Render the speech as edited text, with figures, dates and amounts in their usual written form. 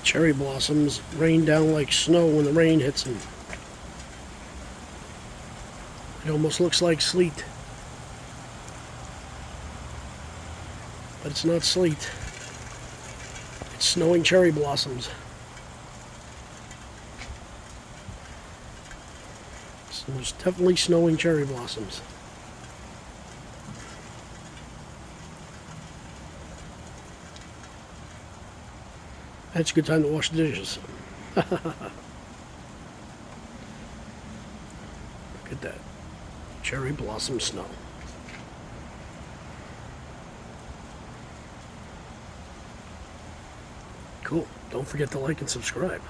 Cherry blossoms rain down like snow when the rain hits them. It almost looks like sleet. But it's not sleet. It's snowing cherry blossoms. So there's definitely snowing cherry blossoms. That's a good time to wash the dishes. Look at that. Cherry blossom snow. Cool. Don't forget to like and subscribe.